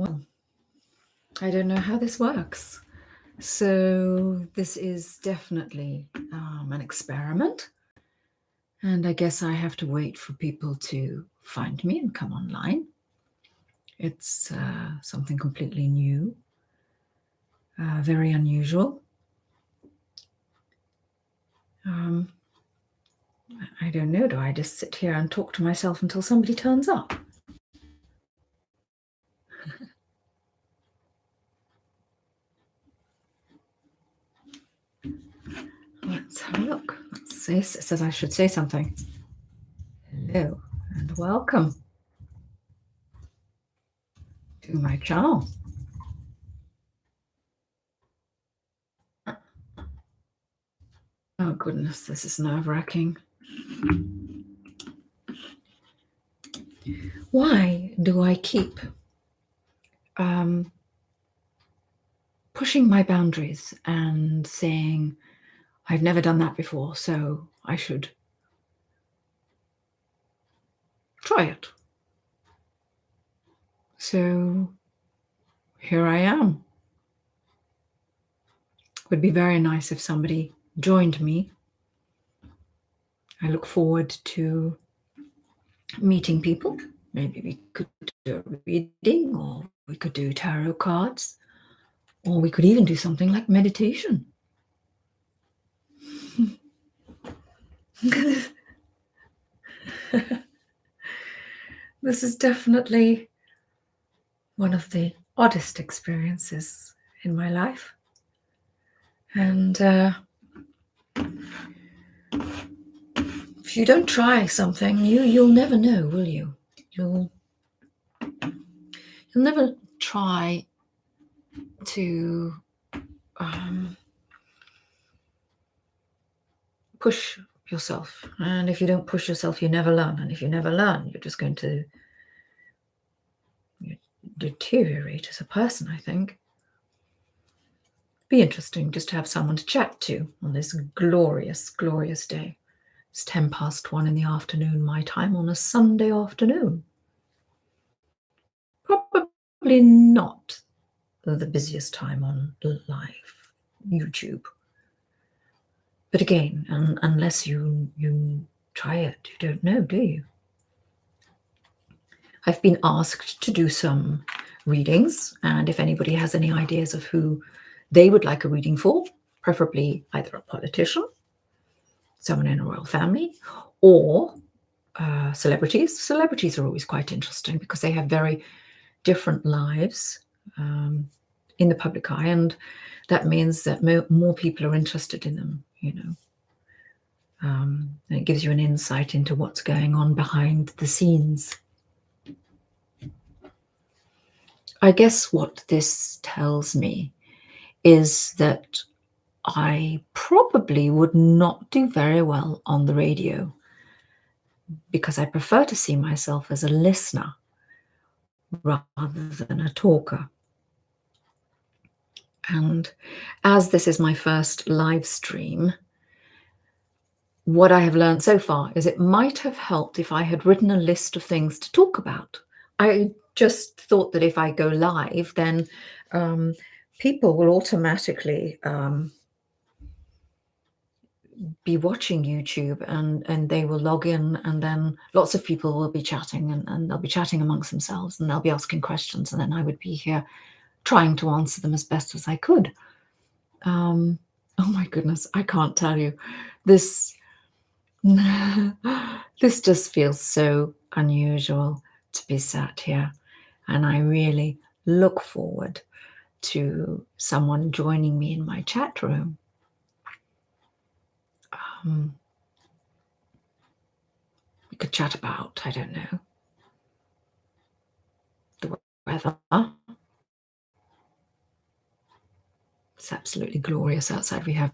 Well, I don't know how this works. So this is definitely an experiment. And I guess I have to wait for people to find me and come online. It's something completely new, very unusual. I don't know, do I just sit here and talk to myself until somebody turns up? Let's have a look. Let's see. It says I should say something. Hello and welcome to my channel. Oh goodness, this is nerve-wracking. Why do I keep pushing my boundaries and saying, I've never done that before, so I should try it? So here I am. It would be very nice if somebody joined me. I look forward to meeting people. Maybe we could do a reading, or we could do tarot cards, or we could even do something like meditation. This is definitely one of the oddest experiences in my life. And if you don't try something, you'll never know, will you? You'll never try to push yourself. And if you don't push yourself, you never learn. And if you never learn, you're just going to deteriorate as a person, I think. Be interesting just to have someone to chat to on this glorious, glorious day. It's 1:10 in the afternoon, my time, on a Sunday afternoon. Probably not the busiest time on live YouTube. But again, unless you try it, you don't know, do you? I've been asked to do some readings, and if anybody has any ideas of who they would like a reading for, preferably either a politician, someone in a royal family, or celebrities. Celebrities are always quite interesting because they have very different lives in the public eye, and that means that more people are interested in them, and it gives you an insight into what's going on behind the scenes. I guess what this tells me is that I probably would not do very well on the radio, because I prefer to see myself as a listener rather than a talker. And as this is my first live stream, what I have learned so far is it might have helped if I had written a list of things to talk about. I just thought that if I go live, then people will automatically be watching YouTube, and they will log in, and then lots of people will be chatting, and they'll be chatting amongst themselves, and they'll be asking questions, and then I would be here trying to answer them as best as I could. Oh my goodness, I can't tell you. This just feels so unusual to be sat here, and I really look forward to someone joining me in my chat room. We could chat about, I don't know, the weather. It's absolutely glorious outside. We have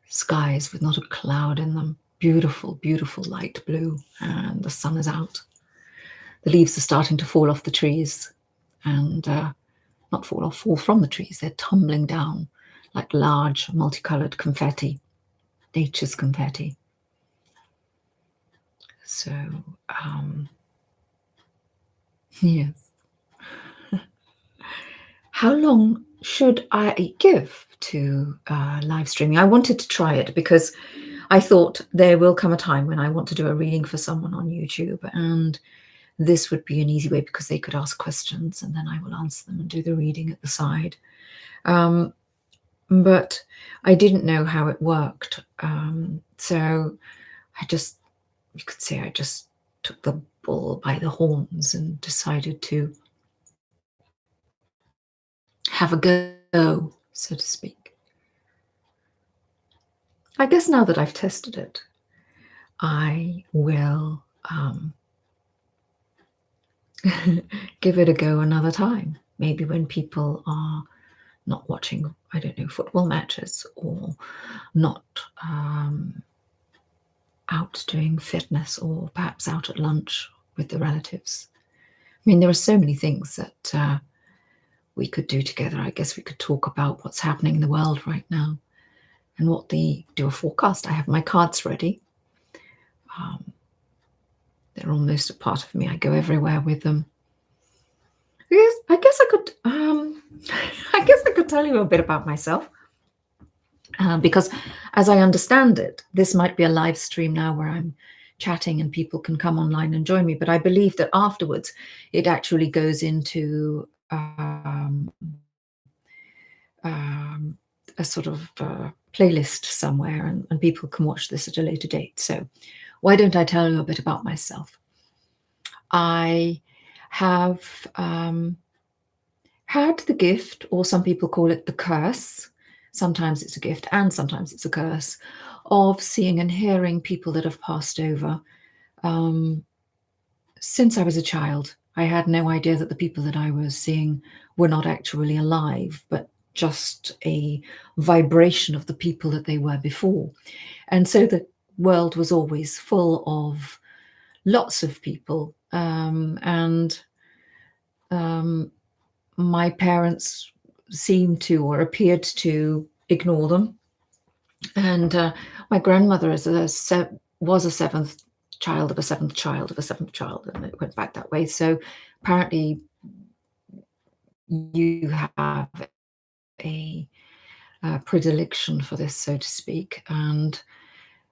skies with not a cloud in them. Beautiful, beautiful light blue, and the sun is out. The leaves are starting to fall off the trees, and not fall off, fall from the trees. They're tumbling down like large multicolored confetti, nature's confetti. So, yes. How long should I give to live streaming? I wanted to try it because I thought there will come a time when I want to do a reading for someone on YouTube, and this would be an easy way because they could ask questions and then I will answer them and do the reading at the side. But I didn't know how it worked. So you could say I just took the bull by the horns and decided to have a go, so to speak. I guess now that I've tested it, I will give it a go another time. Maybe when people are not watching, I don't know, football matches, or not out doing fitness, or perhaps out at lunch with the relatives. I mean, there are so many things that we could do together. I guess we could talk about what's happening in the world right now and do a forecast. I have my cards ready. They're almost a part of me. I go everywhere with them. I guess I could tell you a bit about myself. Because as I understand it, this might be a live stream now where I'm chatting and people can come online and join me. But I believe that afterwards it actually goes into a sort of playlist somewhere, and people can watch this at a later date. So why don't I tell you a bit about myself? I have had the gift, or some people call it the curse, sometimes it's a gift and sometimes it's a curse, of seeing and hearing people that have passed over. Since I was a child, I had no idea that the people that I was seeing were not actually alive, but just a vibration of the people that they were before. And so the world was always full of lots of people. My parents seemed to, or appeared to, ignore them. And my grandmother was a seventh child of a seventh child of a seventh child, and it went back that way. So apparently you have a predilection for this, so to speak. And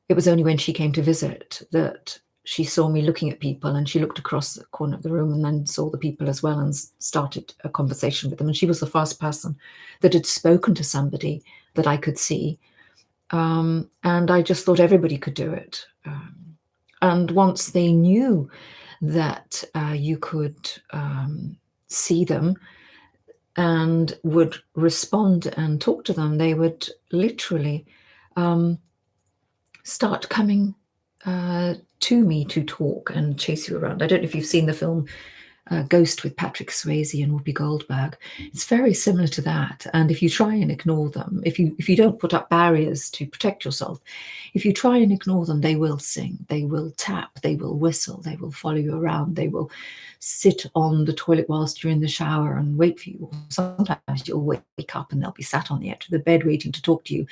it was only when she came to visit that she saw me looking at people, and she looked across the corner of the room and then saw the people as well and started a conversation with them. And she was the first person that had spoken to somebody that I could see. And I just thought everybody could do it. And once they knew that you could see them and would respond and talk to them, they would literally start coming to me to talk and chase you around. I don't know if you've seen the film Ghost with Patrick Swayze and Whoopi Goldberg. It's very similar to that. And if you try and ignore them, if you don't put up barriers to protect yourself, if you try and ignore them, they will sing, they will tap, they will whistle, they will follow you around, they will sit on the toilet whilst you're in the shower and wait for you. Sometimes you'll wake up and they'll be sat on the edge of the bed waiting to talk to you.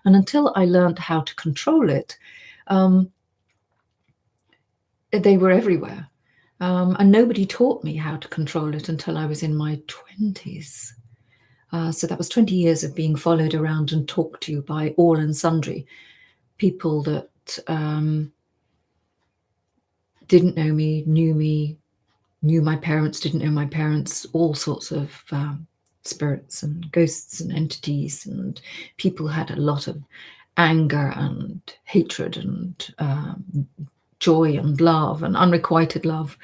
And until I learned how to control it, they were everywhere. And nobody taught me how to control it until I was in my 20s. So that was 20 years of being followed around and talked to by all and sundry. People that didn't know me, knew my parents, didn't know my parents, all sorts of spirits and ghosts and entities, and people had a lot of anger and hatred and joy and love and unrequited love,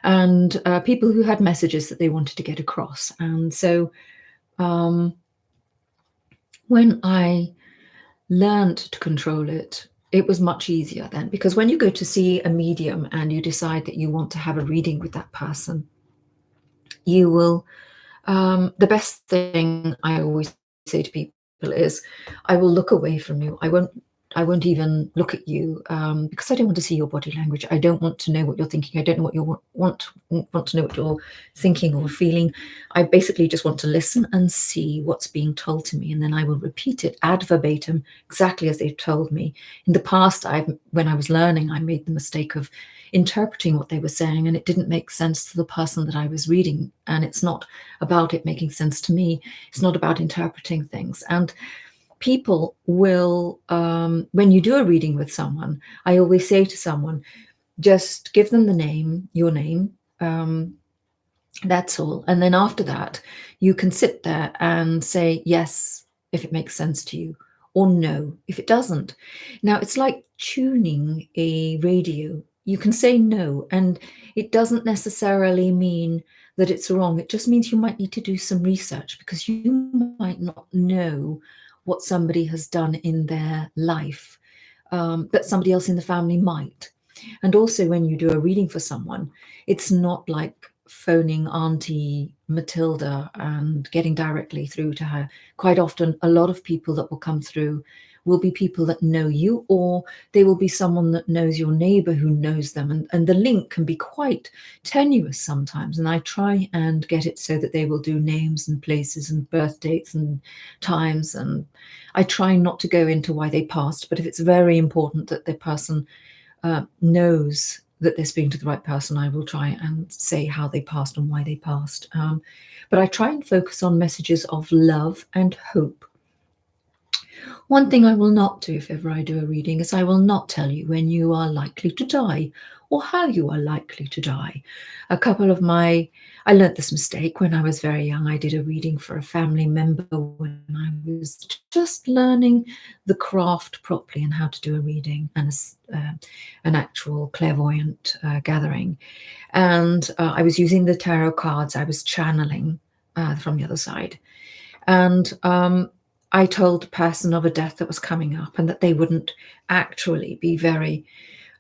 and people who had messages that they wanted to get across. And so when I learned to control it, it was much easier then, because when you go to see a medium and you decide that you want to have a reading with that person, you will, the best thing I always say to people is, I will look away from you. I won't I won't even look at you because I don't want to see your body language. I don't want to know what you're thinking. I don't know what you want to know what you're thinking or feeling. I basically just want to listen and see what's being told to me, and then I will repeat it ad verbatim, exactly as they've told me. In the past, when I was learning, I made the mistake of interpreting what they were saying, and it didn't make sense to the person that I was reading. And it's not about it making sense to me. It's not about interpreting things. And people will, when you do a reading with someone, I always say to someone, just give them the name, your name, that's all. And then after that, you can sit there and say yes if it makes sense to you, or no if it doesn't. Now, it's like tuning a radio. You can say no, and it doesn't necessarily mean that it's wrong. It just means you might need to do some research, because you might not know what somebody has done in their life, but somebody else in the family might. And also, when you do a reading for someone, it's not like phoning Auntie Matilda and getting directly through to her. Quite often, a lot of people that will come through will be people that know you, or they will be someone that knows your neighbor who knows them. And the link can be quite tenuous sometimes. And I try and get it so that they will do names and places and birth dates and times. And I try not to go into why they passed, but if it's very important that the person knows that they're speaking to the right person, I will try and say how they passed and why they passed. But I try and focus on messages of love and hope. One thing I will not do if ever I do a reading is I will not tell you when you are likely to die or how you are likely to die. I learnt this mistake when I was very young. I did a reading for a family member when I was just learning the craft properly and how to do a reading and an actual clairvoyant gathering. And I was using the tarot cards. I was channeling from the other side. And I told the person of a death that was coming up, and that they wouldn't actually be very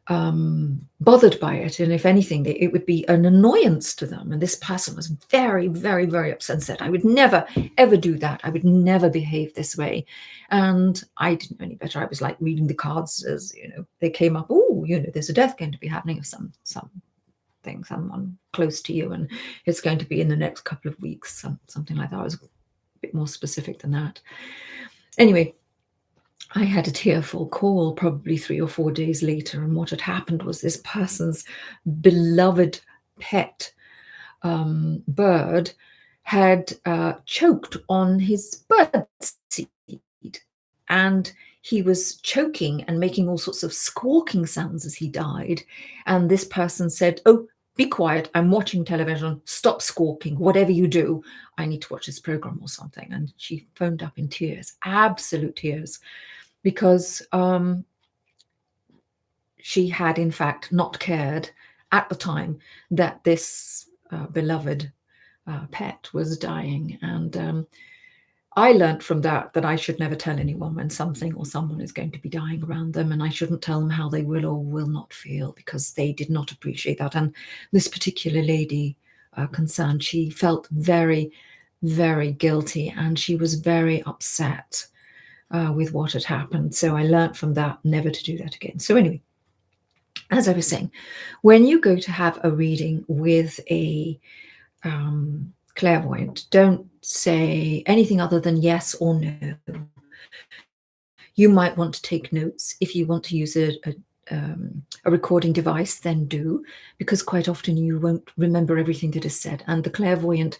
bothered by it. And if anything, it would be an annoyance to them. And this person was very, very, very upset and said, I would never, ever do that. I would never behave this way. And I didn't know any better. I was like reading the cards as, they came up. Oh, there's a death going to be happening of someone close to you, and it's going to be in the next couple of weeks, something like that. I was a bit more specific than that. Anyway, I had a tearful call probably 3 or 4 days later, and what had happened was this person's beloved pet bird had choked on his bird seed, and he was choking and making all sorts of squawking sounds as he died. And this person said, oh, be quiet, I'm watching television, stop squawking, whatever you do, I need to watch this program or something. And she phoned up in tears, absolute tears, because she had in fact not cared at the time that this beloved pet was dying. And I learned from that I should never tell anyone when something or someone is going to be dying around them, and I shouldn't tell them how they will or will not feel, because they did not appreciate that. And this particular lady concerned, she felt very, very guilty, and she was very upset with what had happened. So I learned from that never to do that again. So anyway, as I was saying, when you go to have a reading with a clairvoyant, don't say anything other than yes or no. You might want to take notes. If you want to use a recording device, then do, because quite often you won't remember everything that is said, and the clairvoyant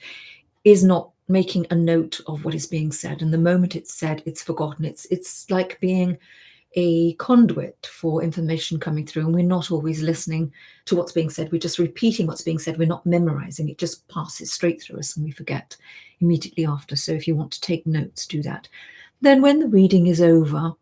is not making a note of what is being said, and the moment it's said, it's forgotten. It's like being a conduit for information coming through, and we're not always listening to what's being said. We're just repeating what's being said. We're not memorizing. It just passes straight through us and we forget immediately after. So if you want to take notes, do that. Then when the reading is over,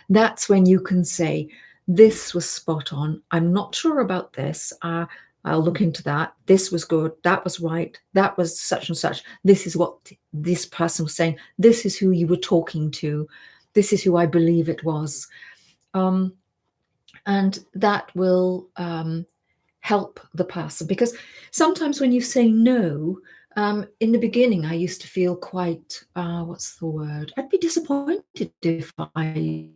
that's when you can say, this was spot on. I'm not sure about this. I'll look into that. This was good. That was right. That was such and such. This is what this person was saying. This is who you were talking to. This is who I believe it was. And that will help the person, because sometimes when you say no, in the beginning, I used to feel quite, what's the word? I'd be disappointed if I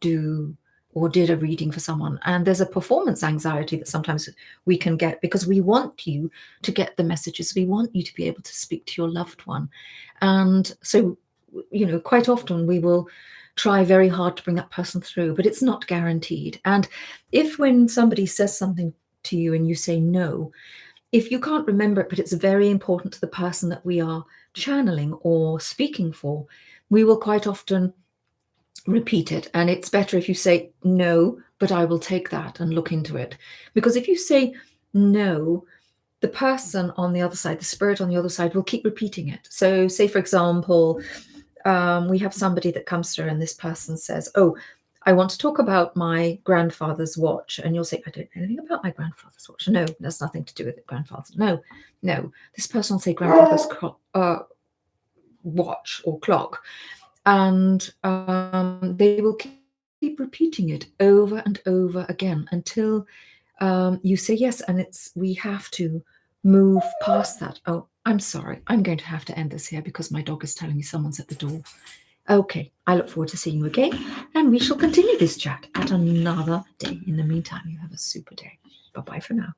do or did a reading for someone, and there's a performance anxiety that sometimes we can get because we want you to get the messages. We want you to be able to speak to your loved one. And so, quite often we will try very hard to bring that person through, but it's not guaranteed. And if when somebody says something to you and you say no, if you can't remember it, but it's very important to the person that we are channeling or speaking for, we will quite often repeat it. And it's better if you say no, but I will take that and look into it. Because if you say no, the person on the other side, the spirit on the other side, will keep repeating it. So say, for example, we have somebody that comes through and this person says, oh, I want to talk about my grandfather's watch. And you'll say, I don't know anything about my grandfather's watch. No, there's nothing to do with it, grandfather's. No. This person will say grandfather's watch or clock. And they will keep repeating it over and over again until you say yes. And we have to move past that. Oh, I'm sorry. I'm going to have to end this here because my dog is telling me someone's at the door. Okay, I look forward to seeing you again, and we shall continue this chat at another day. In the meantime, you have a super day. Bye-bye for now.